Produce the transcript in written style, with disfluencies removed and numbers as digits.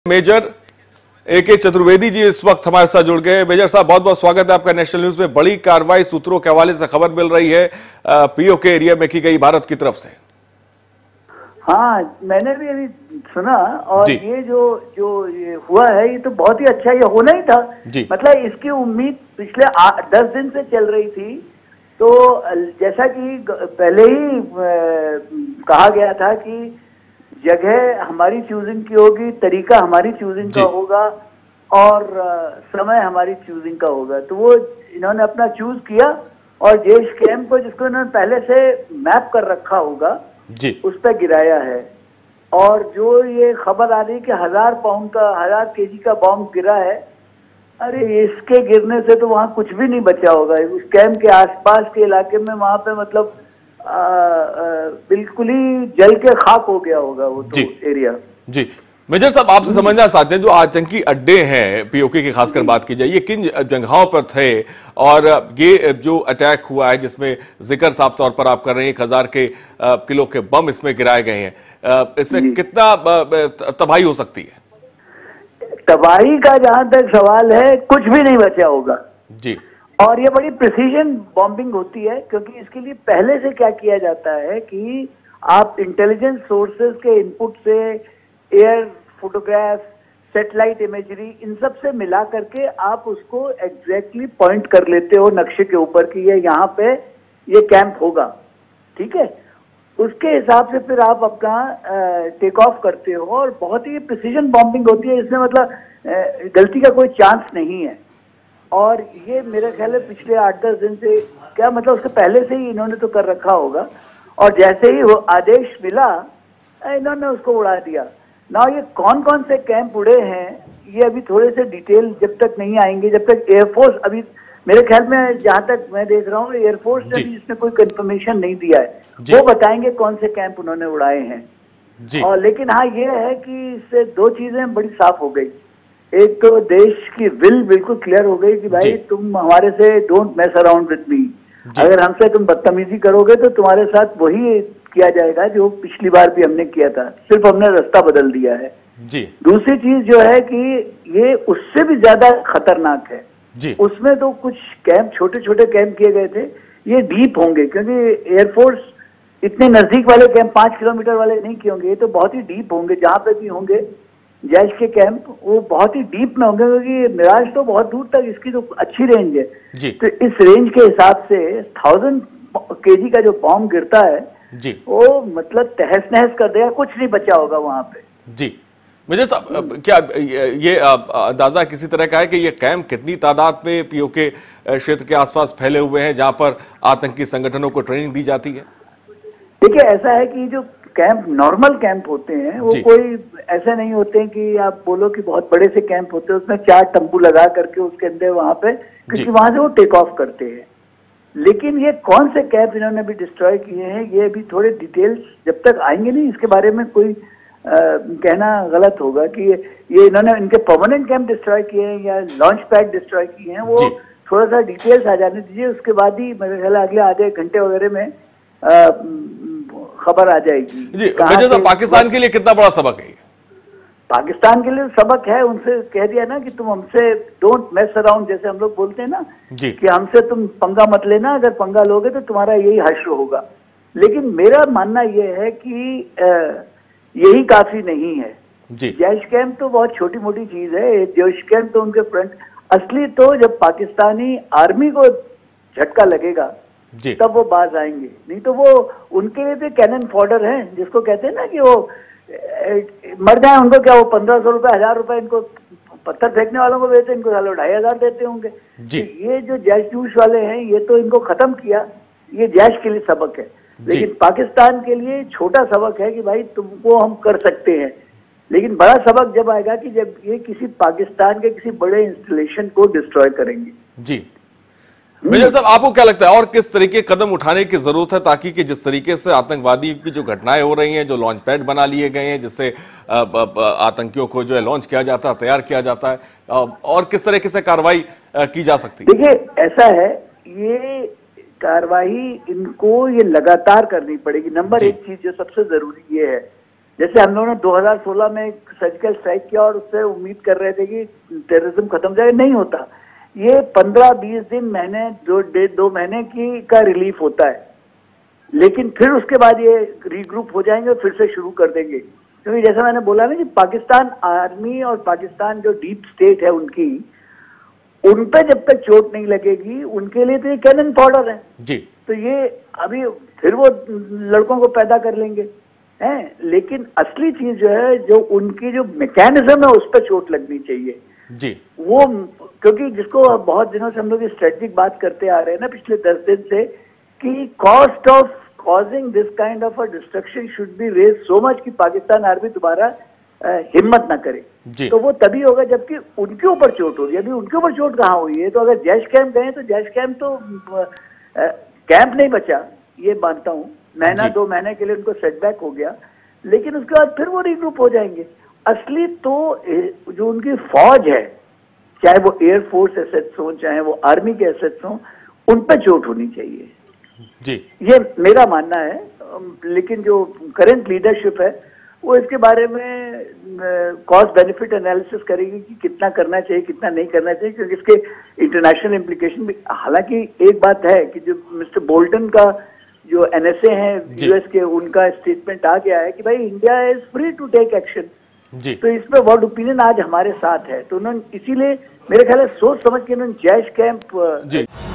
Major A K. Chaturvedi ji इस वक्त हमारे साथ जुड़ गए। मेजर साहब, बहुत बहुत स्वागत है आपका नेशनल न्यूज में। बड़ी कार्रवाई सूत्रों के हवाले से खबर मिल रही है पीओके एरिया में की गई भारत की तरफ से। हाँ, मैंने भी अभी सुना और ये जो ये हुआ है ये तो बहुत ही अच्छा, ये होना ही था। मतलब इसकी उम्मीद पिछले 10 दिन से चल रही थी। तो जैसा कि पहले ही कहा गया था कि जगह हमारी चूजिंग की होगी, तरीका हमारी चूजिंग का होगा और समय हमारी चूजिंग का होगा। तो वो इन्होंने अपना चूज किया और जेश कैंप को, जिसको इन्होंने पहले से मैप कर रखा होगा, उस पर गिराया है। और जो ये खबर आ रही कि 1000 केजी का बॉम्ब गिरा है, अरे इसके गिरने से तो वहां कुछ भी नहीं बचा होगा। उस कैंप के आसपास के इलाके में वहां पे मतलब बिल्कुल ही जल के खाक हो गया होगा वो तो एरिया। जी मेजर साहब, आपसे समझना चाहते हैं जो आतंकी अड्डे हैं पीओके की खासकर बात की जाए, ये किन जगहों पर थे और ये जो अटैक हुआ है जिसमें जिक्र साफ तौर पर आप कर रहे हैं 1000 किलो के बम इसमें गिराए गए हैं, इससे कितना तबाही हो सकती है? तबाही का जहां तक सवाल है, कुछ भी नहीं बचा होगा जी। और ये बड़ी प्रिसीजन बॉम्बिंग होती है, क्योंकि इसके लिए पहले से क्या किया जाता है कि आप इंटेलिजेंस सोर्सेज के इनपुट से एयर फोटोग्राफ, सैटेलाइट इमेजरी, इन सब से मिला करके आप उसको एग्जैक्टली पॉइंट कर लेते हो नक्शे के ऊपर कि ये यहाँ पे ये कैंप होगा, ठीक है। उसके हिसाब से फिर आप अपना टेक ऑफ करते हो और बहुत ही प्रिसीजन बॉम्बिंग होती है। इसमें मतलब गलती का कोई चांस नहीं है। और ये मेरे ख्याल में पिछले 8-10 दिन से, क्या मतलब उसके पहले से ही इन्होंने तो कर रखा होगा और जैसे ही वो आदेश मिला इन्होंने उसको उड़ा दिया ना। ये कौन कौन से कैंप उड़े हैं ये अभी थोड़े से डिटेल जब तक नहीं आएंगे, जब तक एयरफोर्स, अभी मेरे ख्याल में जहां तक मैं देख रहा हूँ एयरफोर्स ने भी इसमें कोई कंफर्मेशन नहीं दिया है। वो बताएंगे कौन से कैंप उन्होंने उड़ाए हैं। और लेकिन हाँ, ये है कि इससे दो चीजें बड़ी साफ हो गई। एक तो देश की विल बिल्कुल क्लियर हो गई कि भाई तुम हमारे से don't mess around with me. अगर हमसे तुम बदतमीजी करोगे तो तुम्हारे साथ वही किया जाएगा जो पिछली बार भी हमने किया था, सिर्फ हमने रास्ता बदल दिया है। दूसरी चीज जो है कि ये उससे भी ज्यादा खतरनाक है। उसमें तो कुछ कैंप, छोटे छोटे कैंप किए गए थे, ये डीप होंगे क्योंकि एयरफोर्स इतने नजदीक वाले कैंप 5 किलोमीटर वाले नहीं किए होंगे, ये तो बहुत ही डीप होंगे। जहां पे भी होंगे जैश के कैंप वो बहुत ही डीप में होंगे, क्योंकि मिराज तो बहुत दूर तक, इसकी तो अच्छी रेंज है। तो इस रेंज के हिसाब से 1000 केजी का जो बॉम्ब गिरता है वो मतलब तहस नहस कर देगा, कुछ नहीं बचा होगा वहां पे। जी मेजर साहब, क्या ये अंदाजा किसी तरह का है कि ये कैंप कितनी तादाद में पीओके क्षेत्र के आसपास फैले हुए हैं जहां पर आतंकी संगठनों को ट्रेनिंग दी जाती है? देखिए, ऐसा है कि जो कैंप नॉर्मल कैंप होते हैं वो कोई ऐसे नहीं होते हैं कि आप बोलो कि बहुत बड़े से कैंप होते हैं, उसमें 4 तंबू लगा करके उसके अंदर वहां पे, क्योंकि वहां से वो टेक ऑफ करते हैं। लेकिन ये कौन से कैंप इन्होंने भी डिस्ट्रॉय किए हैं, ये भी थोड़े डिटेल्स जब तक आएंगे नहीं, इसके बारे में कोई कहना गलत होगा कि ये इन्होंने इनके परमानेंट कैंप डिस्ट्रॉय किए हैं या लॉन्च पैड डिस्ट्रॉय किए हैं। वो थोड़ा सा डिटेल्स आ जाने दीजिए, उसके बाद ही मेरे ख्याल अगले आधे घंटे वगैरह में खबर आ जाएगी। जी मेजर साहब, पाकिस्तान के लिए कितना बड़ा सबक है? पाकिस्तान के लिए सबक है, उनसे कह दिया ना कि तुम हमसे डोंट मेस अराउंड, जैसे हम लोग बोलते हैं ना कि हमसे तुम पंगा मत लेना, अगर पंगा लोगे तो तुम्हारा यही हश्र होगा। लेकिन मेरा मानना यह है कि यही काफी नहीं है। जैश कैंप तो बहुत छोटी मोटी चीज है, जैश कैंप तो उनके फ्रंट, असली तो जब पाकिस्तानी आर्मी को झटका लगेगा तब वो बाज आएंगे, नहीं तो वो उनके लिए भी कैनन फॉडर है, जिसको कहते हैं ना कि वो मर जाए उनको क्या, वो 1500 रुपए 1000 रुपए इनको पत्थर फेंकने वालों को देते, इनको 2500 देते होंगे। तो ये जो जैश जूश वाले हैं ये तो इनको खत्म किया, ये जैश के लिए सबक है। लेकिन पाकिस्तान के लिए छोटा सबक है कि भाई तुमको हम कर सकते हैं। लेकिन बड़ा सबक जब आएगा कि जब ये किसी पाकिस्तान के किसी बड़े इंस्टॉलेशन को डिस्ट्रॉय करेंगे। जी मेजर साहब, आपको क्या लगता है और किस तरीके कदम उठाने की जरूरत है ताकि कि जिस तरीके से आतंकवादी की जो घटनाएं हो रही हैं, जो लॉन्च पैड बना लिए गए हैं जिससे आतंकियों को जो है लॉन्च किया जाता है, तैयार किया जाता है, और किस तरीके से कार्रवाई की जा सकती है? देखिए, ऐसा है, ये कार्रवाई इनको ये लगातार करनी पड़ेगी। नंबर 1 चीज जो सबसे जरूरी ये है, जैसे हम लोगों ने 2016 में एक सर्जिकल स्ट्राइक किया और उससे उम्मीद कर रहे थे कि टेररिज्म खत्म हो जाएगा, नहीं होता। ये 15-20 दिन, महीने, 2 महीने की का रिलीफ होता है, लेकिन फिर उसके बाद ये रीग्रुप हो जाएंगे और फिर से शुरू कर देंगे। क्योंकि जैसा मैंने बोला ना कि पाकिस्तान आर्मी और पाकिस्तान जो डीप स्टेट है उनकी, उन पे जब तक चोट नहीं लगेगी उनके लिए तो ये कैनन पाउडर है जी। तो ये अभी फिर वो लड़कों को पैदा कर लेंगे हैं, लेकिन असली चीज जो है, जो उनकी जो मैकेनिज्म है उस पर चोट लगनी चाहिए जी। वो, क्योंकि जिसको बहुत दिनों से हम लोग स्ट्रेटेजिक बात करते आ रहे हैं ना पिछले 10 दिन से, कि cost of causing this kind of a destruction should be raise so much कि पाकिस्तान आर्मी दोबारा हिम्मत ना करे। तो वो तभी होगा जबकि उनके ऊपर चोट हो रही है। अभी उनके ऊपर चोट कहाँ हुई है? तो अगर जैश कैंप गए तो जैश कैंप तो कैंप नहीं बचा, ये मानता हूँ, महीना 2 महीने के लिए उनको सेटबैक हो गया, लेकिन उसके बाद फिर वो रीग्रुप हो जाएंगे। असली तो जो उनकी फौज है, चाहे वो एयरफोर्स एसेट्स हो, चाहे वो आर्मी के एसेट्स हो, उन पर चोट होनी चाहिए जी। ये मेरा मानना है। लेकिन जो करंट लीडरशिप है वो इसके बारे में कॉस्ट बेनिफिट एनालिसिस करेगी कि कितना करना चाहिए, कितना नहीं करना चाहिए, क्योंकि इसके इंटरनेशनल इम्प्लीकेशन भी। हालांकि एक बात है कि जो मिस्टर बोल्टन का जो एनएसए है यूएस के, उनका स्टेटमेंट आ गया है कि भाई India is free to take action ji. तो इसमें वर्ल्ड ओपिनियन आज हमारे साथ है, तो उन्होंने इसीलिए मेरे ख्याल है सोच समझ के उन्होंने जैश कैंप